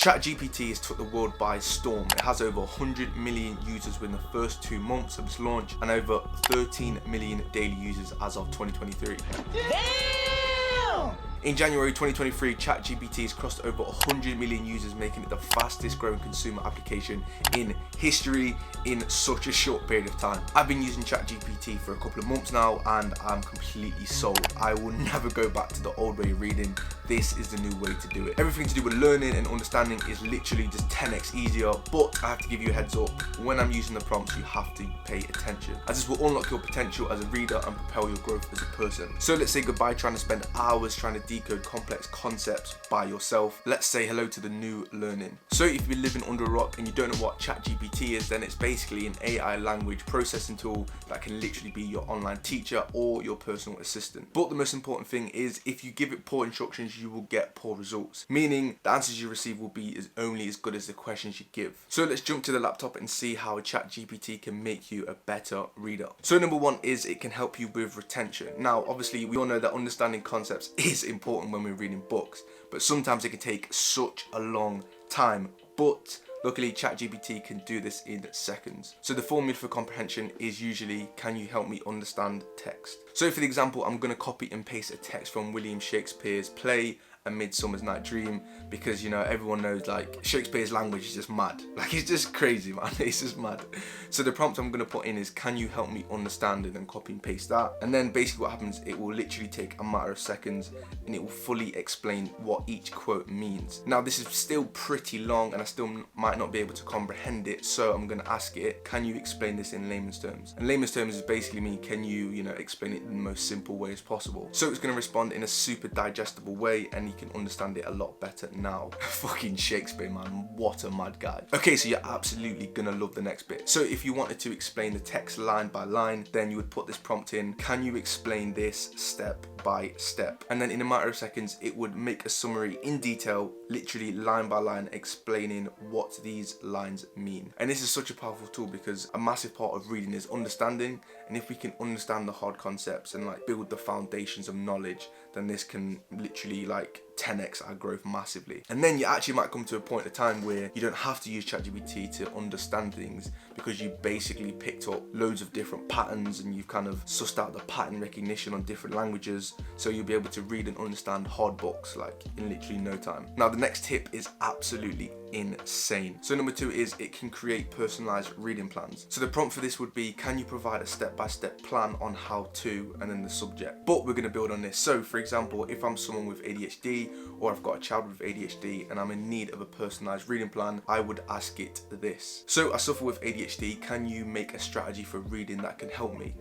Chat GPT has took the world by storm. It has over 100 million users within the first 2 months of its launch and over 13 million daily users as of 2023. Damn! In January 2023, Chat GPT has crossed over 100 million users, making it the fastest growing consumer application in history in such a short period of time. I've been using Chat GPT for a couple of months now and I'm completely sold. I will never go back to the old way of reading. This is the new way to do it. Everything to do with learning and understanding is literally just 10x easier, but I have to give you a heads up. When I'm using the prompts, you have to pay attention, as this will unlock your potential as a reader and propel your growth as a person. So let's say goodbye trying to spend hours trying to decode complex concepts by yourself. Let's say hello to the new learning. So if you've been living under a rock and you don't know what Chat GPT is, then it's basically an AI language processing tool that can literally be your online teacher or your personal assistant. But the most important thing is, if you give it poor instructions, you will get poor results, meaning the answers you receive will be only as good as the questions you give. So let's jump to the laptop and see how Chat GPT can make you a better reader. So number one is it can help you with retention. Now obviously we all know that understanding concepts is important when we're reading books, but sometimes it can take such a long time. But luckily, ChatGPT can do this in seconds. So the formula for comprehension is usually, can you help me understand text? So for the example, I'm going to copy and paste a text from William Shakespeare's play A Midsummer Night's Dream, because, you know, everyone knows, like, Shakespeare's language is just mad. Like, it's just crazy, man. It's just mad. So the prompt I'm going to put in is, can you help me understand, and then copy and paste that. And then basically what happens, it will literally take a matter of seconds and it will fully explain what each quote means. Now this is still pretty long and I still might not be able to comprehend it, so I'm going to ask it, can you explain this in layman's terms? And layman's terms is basically mean, can you, explain it in the most simple way as possible? So it's going to respond in a super digestible way and you can understand it a lot better now. Fucking Shakespeare, man, what a mad guy. Okay, so you're absolutely gonna love the next bit. So if you wanted to explain the text line by line, then you would put this prompt in, can you explain this step by step? And then in a matter of seconds, it would make a summary in detail, literally line by line, explaining what these lines mean. And this is such a powerful tool because a massive part of reading is understanding, and if we can understand the hard concepts and like build the foundations of knowledge, then this can literally like 10x our growth massively. And then you actually might come to a point of time where you don't have to use ChatGPT to understand things, because you basically picked up loads of different patterns and you've kind of sussed out the pattern recognition on different languages, so you'll be able to read and understand hard books like in literally no time. Now the next tip is absolutely insane. So number 2 is it can create personalized reading plans. So the prompt for this would be, can you provide a step-by-step plan on how to, and then the subject. But we're going to build on this. So for example, if I'm someone with ADHD, or I've got a child with ADHD and I'm in need of a personalized reading plan, I would ask it this. So I suffer with ADHD, can you make a strategy for reading that can help me?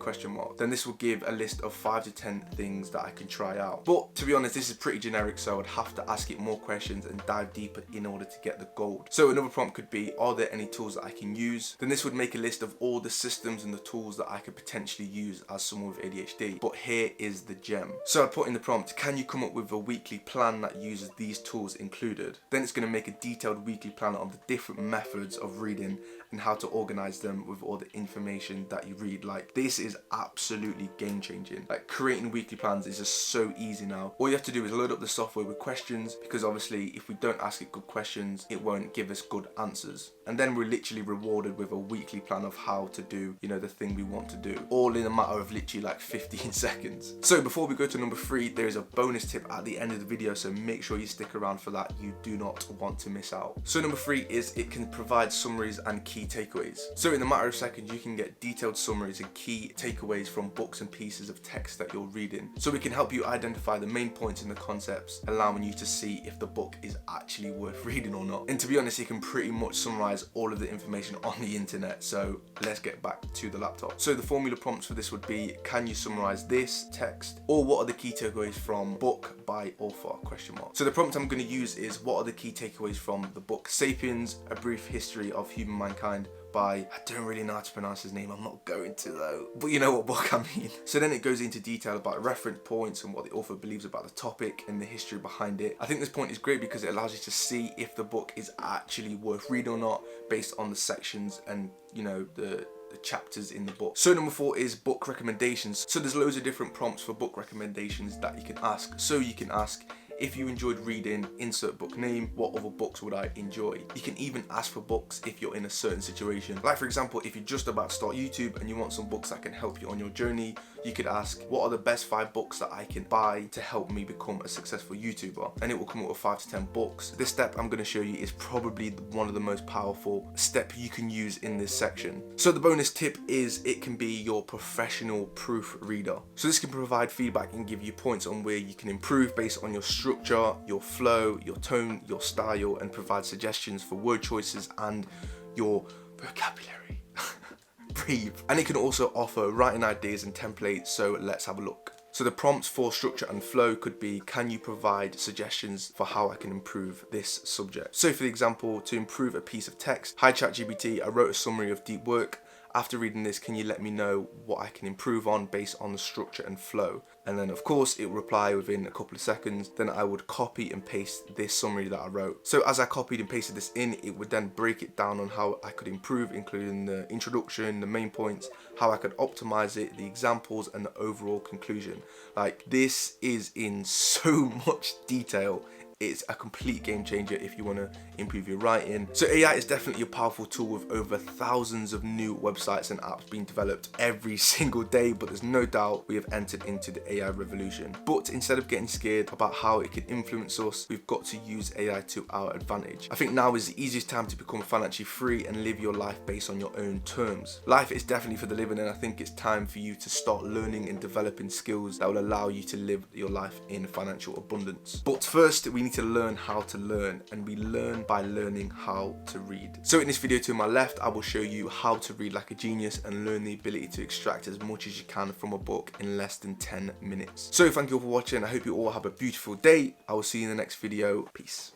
Then this will give a list of 5 to 10 things that I can try out. But to be honest, this is pretty generic, so I'd have to ask it more questions and dive deeper in order to get the gold. So another prompt could be, are there any tools that I can use? Then this would make a list of all the systems and the tools that I could potentially use as someone with ADHD. But here is the gem. So I put in the prompt, can you come up with a weekly plan that uses these tools included? Then it's going to make a detailed weekly plan of the different methods of reading and how to organize them with all the information that you read. Like, this is absolutely game changing. Like, creating weekly plans is just so easy now. All you have to do is load up the software with questions, because obviously if we don't ask it good questions, it won't give us good answers. And then we're literally rewarded with a weekly plan of how to do, the thing we want to do, all in a matter of literally like 15 seconds. So before we go to number 3, there is a bonus tip at the end of the video, so make sure you stick around for that. You do not want to miss out. So number 3 is it can provide summaries and key takeaways. So in a matter of seconds, you can get detailed summaries and key takeaways from books and pieces of text that you're reading. So we can help you identify the main points in the concepts, allowing you to see if the book is actually worth reading or not. And to be honest, it can pretty much summarize all of the information on the internet. So let's get back to the laptop. So the formula prompts for this would be, can you summarize this text? Or what are the key takeaways from book by author? So the prompt I'm going to use is, what are the key takeaways from the book Sapiens, A Brief History of Human Mankind by, I don't really know how to pronounce his name, I'm not going to though, but you know what book I mean. So then it goes into detail about reference points and what the author believes about the topic and the history behind it. I think this point is great because it allows you to see if the book is actually worth reading or not based on the sections and the chapters in the book. So number 4 is book recommendations. So there's loads of different prompts for book recommendations that you can ask. So you can ask, If you enjoyed reading, insert book name, what other books would I enjoy? You can even ask for books if you're in a certain situation. Like for example, if you're just about to start YouTube and you want some books that can help you on your journey, you could ask, what are the best 5 books that I can buy to help me become a successful YouTuber? And it will come up with 5 to 10 books. This step I'm going to show you is probably one of the most powerful steps you can use in this section. So the bonus tip is it can be your professional proofreader. So this can provide feedback and give you points on where you can improve based on your structure, your flow, your tone, your style, and provide suggestions for word choices and your vocabulary. Breathe. And it can also offer writing ideas and templates, so let's have a look. So the prompts for structure and flow could be, can you provide suggestions for how I can improve this subject? So for example, to improve a piece of text, hi Chat GPT, I wrote a summary of deep work. After reading this, can you let me know what I can improve on based on the structure and flow? And then of course it will reply within a couple of seconds. Then I would copy and paste this summary that I wrote. So as I copied and pasted this in, it would then break it down on how I could improve, including the introduction, the main points, how I could optimize it, the examples, and the overall conclusion. Like, this is in so much detail. It's a complete game changer if you want to improve your writing. So AI is definitely a powerful tool with over thousands of new websites and apps being developed every single day, but there's no doubt we have entered into the AI revolution. But instead of getting scared about how it could influence us, we've got to use AI to our advantage. I think now is the easiest time to become financially free and live your life based on your own terms. Life is definitely for the living, and I think it's time for you to start learning and developing skills that will allow you to live your life in financial abundance. But first, we need to learn how to learn, and we learn by learning how to read. So in this video to my left, I will show you how to read like a genius and learn the ability to extract as much as you can from a book in less than 10 minutes. So thank you all for watching. I hope you all have a beautiful day. I will see you in the next video. Peace.